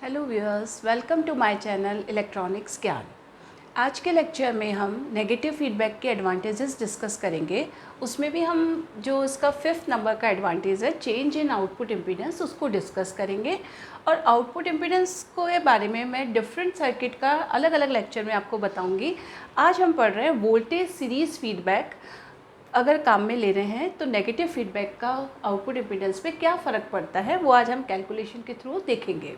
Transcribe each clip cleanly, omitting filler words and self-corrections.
Hello viewers, welcome to my channel electronics Gyan. आज के lecture में हम नेगेटिव फीडबैक के एडवांटेजेस डिस्कस करेंगे। उसमें भी हम जो इसका 5th नंबर का एडवांटेज है चेंज इन आउटपुट इम्पीडेंस, उसको डिस्कस करेंगे। और आउटपुट इम्पीडेंस के बारे में मैं डिफरेंट सर्किट का अलग अलग लेक्चर में आपको बताऊँगी। आज हम पढ़ रहे हैं वोल्टेज सीरीज़ फीडबैक। अगर काम में ले रहे हैं तो नेगेटिव फीडबैक का आउटपुट इम्पीडेंस पे क्या फ़र्क पड़ता है वो आज हम कैलकुलेशन के थ्रू देखेंगे।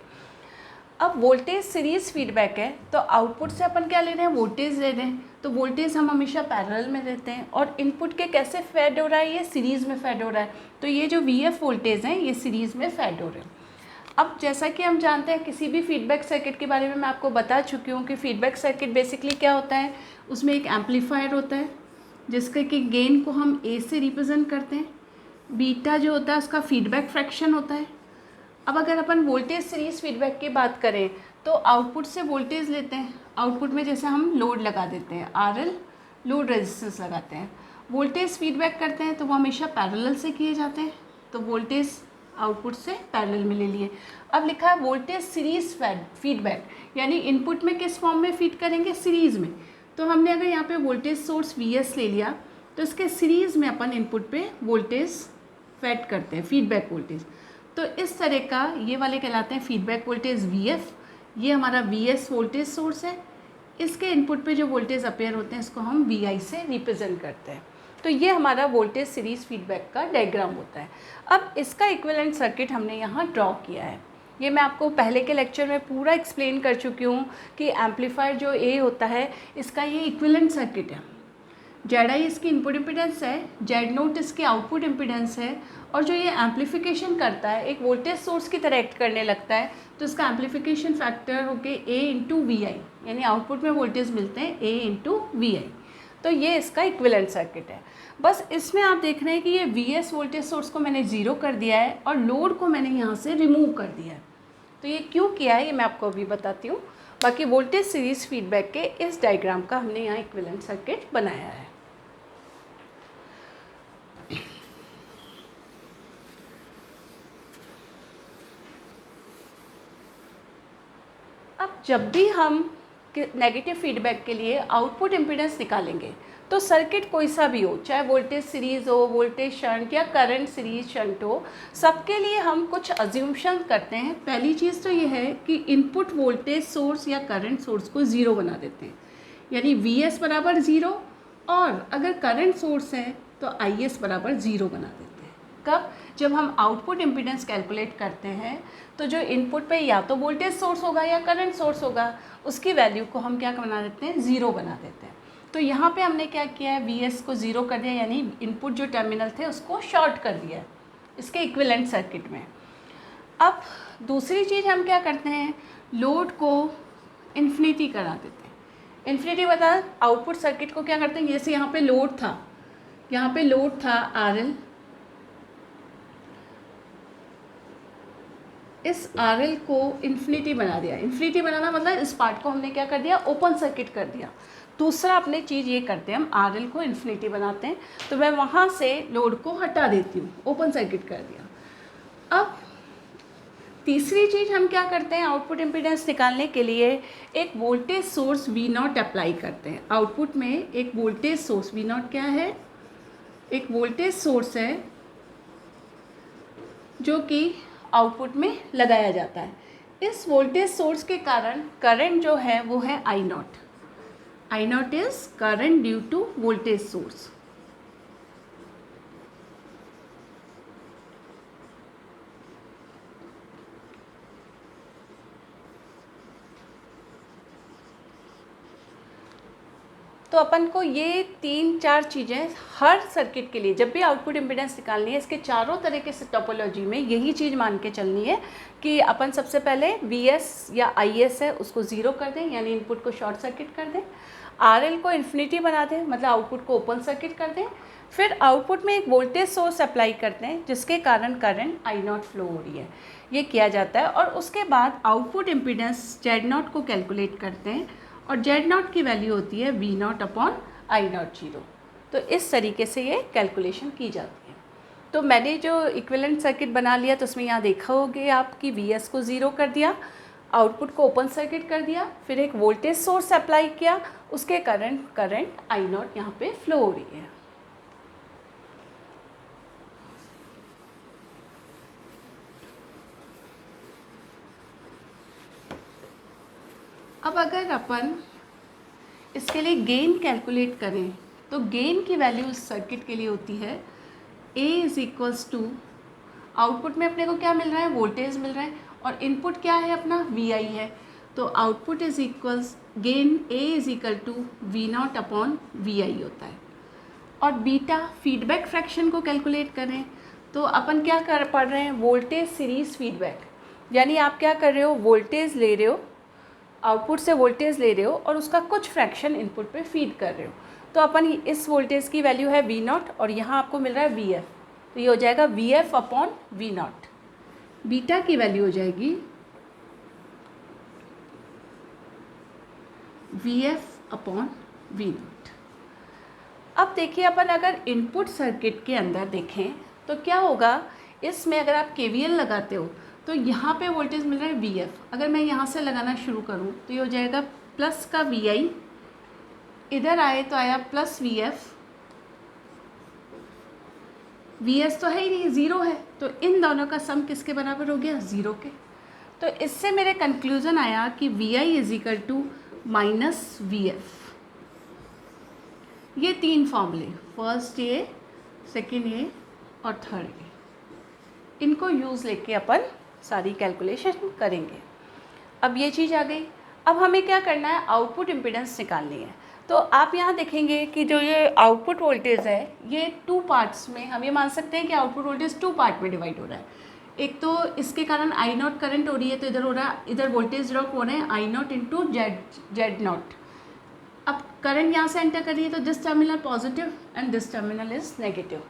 अब वोल्टेज सीरीज़ फीडबैक है तो आउटपुट से अपन क्या ले रहे हैं, वोल्टेज ले रहे हैं। तो वोल्टेज हम हमेशा पैरेलल में देते हैं और इनपुट के कैसे फेड हो रहा है, ये सीरीज़ में फेड हो रहा है। तो ये जो VF वोल्टेज हैं ये सीरीज़ में फेड हो रहे हैं। अब जैसा कि हम जानते हैं किसी भी फीडबैक सर्किट के बारे में मैं आपको बता चुकी हूँ कि फीडबैक सर्किट बेसिकली क्या होता है, उसमें एक एम्पलीफायर होता है जिसके कि गेन को हम A से रिप्रेजेंट करते हैं। बीटा जो होता है उसका फीडबैक फ्रैक्शन होता है। अब अगर अपन वोल्टेज सीरीज़ फीडबैक की बात करें तो आउटपुट से वोल्टेज लेते हैं। आउटपुट में जैसे हम लोड लगा देते हैं, RL लोड रेजिस्टेंस लगाते हैं, वोल्टेज फीडबैक करते हैं तो वो हमेशा पैरेलल से किए जाते हैं। तो वोल्टेज आउटपुट से पैरेलल में ले लिए। अब लिखा है वोल्टेज सीरीज़ फीडबैक, यानी इनपुट में किस फॉर्म में फीड करेंगे, सीरीज़ में। तो हमने अगर यहाँ पे वोल्टेज सोर्स VS ले लिया तो इसके सीरीज़ में अपन इनपुट पे वोल्टेज फेड करते हैं, फीडबैक वोल्टेज। तो इस तरह का ये वाले कहलाते हैं फीडबैक वोल्टेज VF। ये हमारा VS वोल्टेज सोर्स है। इसके इनपुट पे जो वोल्टेज अपेयर होते हैं इसको हम VI से रिप्रेजेंट करते हैं। तो ये हमारा वोल्टेज सीरीज़ फीडबैक का डायग्राम होता है। अब इसका इक्विवेलेंट सर्किट हमने यहाँ ड्रॉ किया है। ये मैं आपको पहले के लेक्चर में पूरा एक्सप्लेन कर चुकी हूँ कि एम्पलीफायर जो A होता है इसका ये इक्विवेलेंट सर्किट है। ZI इसकी इनपुट इम्पीडेंस है, Z0 इसकी आउटपुट इम्पीडेंस है। और जो ये एम्पलीफिकेशन करता है एक वोल्टेज सोर्स की तरह एक्ट करने लगता है, तो इसका एम्पलीफिकेशन फैक्टर होके A इंटू VI, यानी आउटपुट में वोल्टेज मिलते हैं A इंटू VI। तो ये इसका इक्विवेलेंट सर्किट है। बस इसमें आप देख रहे हैं कि ये VS वोल्टेज सोर्स को मैंने ज़ीरो कर दिया है और लोड को मैंने यहाँ से रिमूव कर दिया है। तो ये क्यों किया है ये मैं आपको अभी बताती हूँ। बाकी वोल्टेज सीरीज़ फीडबैक के इस डायग्राम का हमने यहाँ इक्विवेलेंट सर्किट बनाया है। अब जब भी हम नेगेटिव फीडबैक के लिए आउटपुट इम्पीडेंस निकालेंगे तो सर्किट कोई सा भी हो, चाहे वोल्टेज सीरीज़ हो, वोल्टेज शंट या करंट सीरीज शंट हो, सबके लिए हम कुछ अज्यूमशन करते हैं। पहली चीज़ तो ये है कि इनपुट वोल्टेज सोर्स या करंट सोर्स को ज़ीरो बना देते हैं, यानी VS बराबर ज़ीरो, और अगर करंट सोर्स है तो IS बराबर ज़ीरो बना देते हैं। कब? जब हम आउटपुट इम्पीडेंस कैलकुलेट करते हैं तो जो इनपुट पे या तो वोल्टेज सोर्स होगा या करंट सोर्स होगा, उसकी वैल्यू को हम क्या बना देते हैं, ज़ीरो बना देते हैं। तो यहाँ पे हमने क्या किया है, VS को ज़ीरो कर दिया, यानी इनपुट जो टर्मिनल थे उसको शॉर्ट कर दिया इसके इक्विवेलेंट सर्किट में। अब दूसरी चीज़ हम क्या करते हैं, लोड को इन्फिनिटी करा देते हैं। इन्फिनिटी बता, आउटपुट सर्किट को क्या करते हैं, जैसे यहाँ पे लोड था, यहाँ पे लोड था RL, इस RL को इन्फिनिटी बना दिया। इन्फिनिटी बनाना मतलब इस पार्ट को हमने क्या कर दिया, ओपन सर्किट कर दिया। दूसरा अपने चीज़ ये करते हैं, हम RL को इन्फिनिटी बनाते हैं, तो मैं वहाँ से लोड को हटा देती हूँ, ओपन सर्किट कर दिया। अब तीसरी चीज़ हम क्या करते हैं, आउटपुट इम्पीडेंस निकालने के लिए एक वोल्टेज सोर्स V0 अप्लाई करते हैं। आउटपुट में एक वोल्टेज सोर्स V0 क्या है, एक वोल्टेज सोर्स है जो कि आउटपुट में लगाया जाता है। इस वोल्टेज सोर्स के कारण करंट जो है वो है I0। I0 is current due to voltage source. तो अपन को ये 3-4 चीज़ें हर सर्किट के लिए जब भी आउटपुट इम्पीडेंस निकालनी है, इसके चारों तरीके से टोपोलॉजी में यही चीज़ मान के चलनी है कि अपन सबसे पहले VS या IS है उसको ज़ीरो कर दें, यानी इनपुट को शॉर्ट सर्किट कर दें, RL को इन्फिनिटी बना दें, मतलब आउटपुट को ओपन सर्किट कर दें, फिर आउटपुट में एक वोल्टेज सोर्स अप्लाई करते हैं जिसके कारण करंट I0 फ्लो हो रही है, ये किया जाता है। और उसके बाद आउटपुट इम्पीडेंस Z0 को कैलकुलेट करते हैं और Z0 की वैल्यू होती है V0 अपॉन I0 जीरो। तो इस तरीके से ये कैलकुलेशन की जाती है। तो मैंने जो इक्विवेलेंट सर्किट बना लिया तो उसमें यहाँ देखा होगे आप कि VS को ज़ीरो कर दिया, आउटपुट को ओपन सर्किट कर दिया, फिर एक वोल्टेज सोर्स अप्लाई किया, उसके करंट आई नॉट यहाँ पे फ्लो हो रही है। अब अगर अपन इसके लिए गेन कैलकुलेट करें तो गेन की वैल्यू इस सर्किट के लिए होती है A is equals to, output में अपने को क्या मिल रहा है, वोल्टेज मिल रहा है, और इनपुट क्या है अपना VI है, तो output is equals gain A is equal to V0 upon VI होता है। और बीटा फीडबैक फ्रैक्शन को कैलकुलेट करें तो अपन क्या कर पढ़ रहे हैं, वोल्टेज सीरीज फीडबैक, यानी आप क्या कर रहे हो, वोल्टेज ले रहे हो, आउटपुट से वोल्टेज ले रहे हो और उसका कुछ फ्रैक्शन इनपुट पे फीड कर रहे हो। तो अपन इस वोल्टेज की वैल्यू है V0 और यहाँ आपको मिल रहा है VF, तो ये हो जाएगा VF अपॉन V0। बीटा की वैल्यू हो जाएगी VF अपॉन V0। अब देखिए अपन अगर इनपुट सर्किट के अंदर देखें तो क्या होगा, इसमें अगर आप KVL लगाते हो तो यहाँ पे वोल्टेज मिल रहा है VF, अगर मैं यहाँ से लगाना शुरू करूँ तो ये हो जाएगा प्लस का VI, इधर आए तो आया प्लस VF, VS तो है ही नहीं, ज़ीरो है, तो इन दोनों का सम किसके बराबर हो गया, ज़ीरो के। तो इससे मेरे कंक्लूज़न आया कि VI is equal to minus VF। ये तीन फॉर्मूले, फर्स्ट ए, सेकेंड ए और थर्ड ए, इनको यूज़ लेके अपन सारी कैलकुलेशन करेंगे। अब ये चीज़ आ गई, अब हमें क्या करना है, आउटपुट इम्पीडेंस निकालनी है। तो आप यहाँ देखेंगे कि जो ये आउटपुट वोल्टेज है ये टू पार्ट्स में, हम ये मान सकते हैं कि आउटपुट वोल्टेज टू पार्ट में डिवाइड हो रहा है। एक तो इसके कारण आई नॉट करंट हो रही है, तो इधर हो रहा है, इधर वोल्टेज ड्रॉप हो रहे हैं आई नॉट इंटू जेड नॉट। अब करंट यहाँ से एंटर कर रही है, तो this terminal positive and this terminal is negative.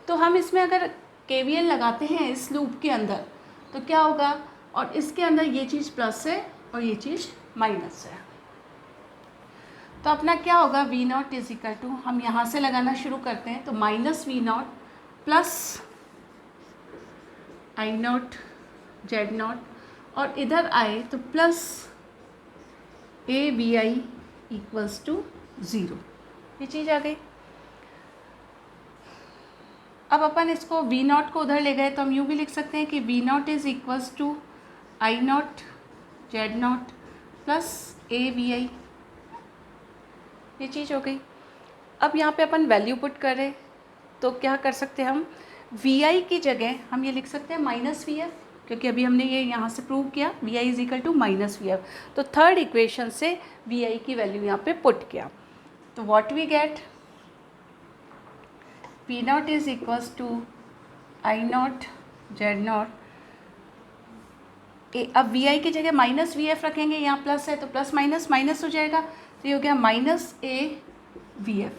तो हम इसमें अगर KVL लगाते हैं इस लूप के अंदर तो क्या होगा, और इसके अंदर ये चीज़ प्लस है और ये चीज़ माइनस है, तो अपना क्या होगा, V0 इज इक्वल टू, हम यहाँ से लगाना शुरू करते हैं तो minus V0 plus I not Z not, और इधर आए तो plus AVI equals to zero, ये चीज़ आ गई। अब अपन इसको V0 को उधर ले गए तो हम यूँ भी लिख सकते हैं कि V0 is equals to I not Z not plus AVI, ये चीज़ हो गई। अब यहाँ पे अपन वैल्यू पुट करें तो क्या कर सकते हैं हम, VI की जगह हम ये लिख सकते हैं माइनस VF, क्योंकि अभी हमने ये यहाँ से प्रूव किया VI is equal to minus VF, तो थर्ड इक्वेशन से VI की वैल्यू यहाँ पे पुट किया, तो what we get, V0 is equals to I not Z not, अब VI की जगह माइनस VF रखेंगे, यहाँ प्लस है तो प्लस माइनस माइनस हो जाएगा, तो ये हो गया माइनस AVF।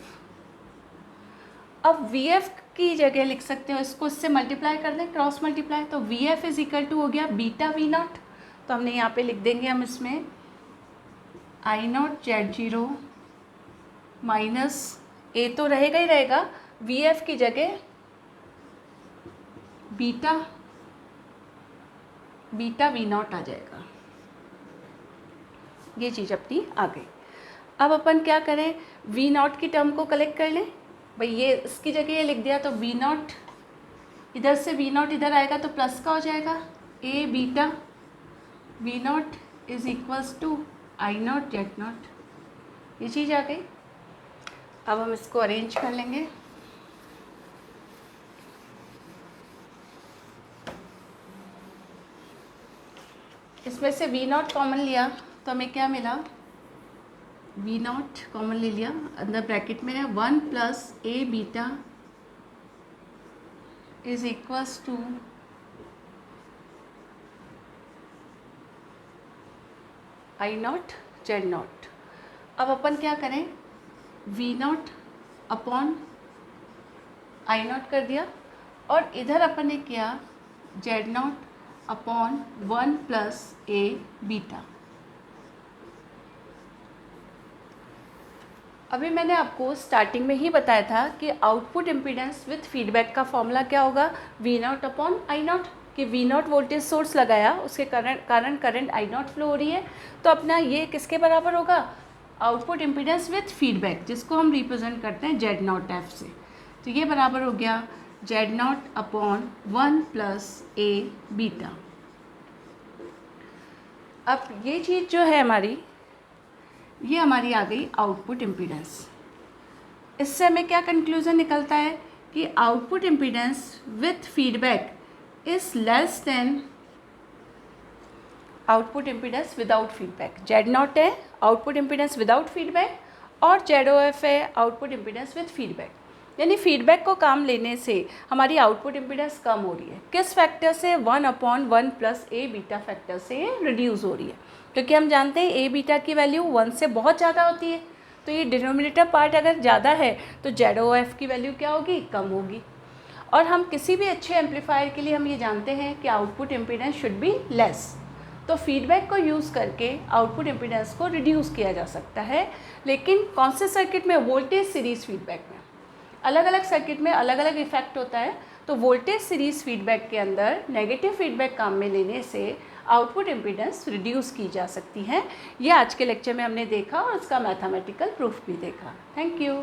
अब VF की जगह लिख सकते हो, इसको इससे मल्टीप्लाई कर दें, क्रॉस मल्टीप्लाई, तो VF इज इक्वल टू हो गया बीटा V0, तो हमने यहाँ पे लिख देंगे हम इसमें I not Z zero minus A तो रहेगा ही रहेगा, VF की जगह बीटा V0 आ जाएगा, ये चीज़ अपनी आ गई। अब अपन क्या करें, V0 की टर्म को कलेक्ट कर लें, भाई ये इसकी जगह ये लिख दिया तो V0, इधर से V0 इधर आएगा तो प्लस का हो जाएगा, A beta V0 is equals to I not Z not, ये चीज़ आ गई। अब हम इसको अरेंज कर लेंगे, इसमें से V0 कॉमन लिया तो हमें क्या मिला, V0 कॉमन ले लिया, अंदर ब्रैकेट में है 1 plus A beta is equals to I not Z not. अब अपन क्या करें, V0 अपॉन आई नॉट कर दिया, और इधर अपन ने किया Z not upon 1 plus A beta. अभी मैंने आपको स्टार्टिंग में ही बताया था कि आउटपुट इम्पीडेंस विथ फीडबैक का फॉर्मूला क्या होगा, V0 अपॉन आई नॉट, कि V0 वोल्टेज सोर्स लगाया, उसके कारण करंट I0 फ्लो हो रही है, तो अपना ये किसके बराबर होगा, आउटपुट इम्पीडेंस विथ फीडबैक, जिसको हम रिप्रेजेंट करते हैं Z0 F से। तो ये बराबर हो गया Z0 upon 1 plus A beta. अब ये चीज़ जो है हमारी, ये हमारी आ गई आउटपुट इम्पीडेंस। इससे हमें क्या कंक्लूज़न निकलता है कि output impedance with feedback is less than output impedance without feedback. Z0 है आउटपुट इम्पीडेंस विदाउट फीडबैक और ZOF है आउटपुट इम्पीडेंस विथ फीडबैक। यानी फीडबैक को काम लेने से हमारी आउटपुट इम्पीडेंस कम हो रही है। किस फैक्टर से, 1/1 प्लस A बीटा फैक्टर से रिड्यूस हो रही है, क्योंकि हम जानते हैं A बीटा की वैल्यू 1 से बहुत ज़्यादा होती है। तो ये डिनोमिनेटर पार्ट अगर ज़्यादा है तो ZOF की वैल्यू क्या होगी, कम होगी। और हम किसी भी अच्छे एम्पलीफायर के लिए हम ये जानते हैं कि output impedance should be less. तो फीडबैक को यूज़ करके आउटपुट इम्पीडेंस को रिड्यूस किया जा सकता है। लेकिन कौन से सर्किट में, वोल्टेज सीरीज़ फीडबैक में। अलग अलग सर्किट में अलग अलग इफेक्ट होता है। तो वोल्टेज सीरीज़ फीडबैक के अंदर नेगेटिव फीडबैक काम में लेने से आउटपुट इम्पीडेंस रिड्यूस की जा सकती है। ये आज के लेक्चर में हमने देखा और उसका मैथमेटिकल प्रूफ भी देखा। Thank you.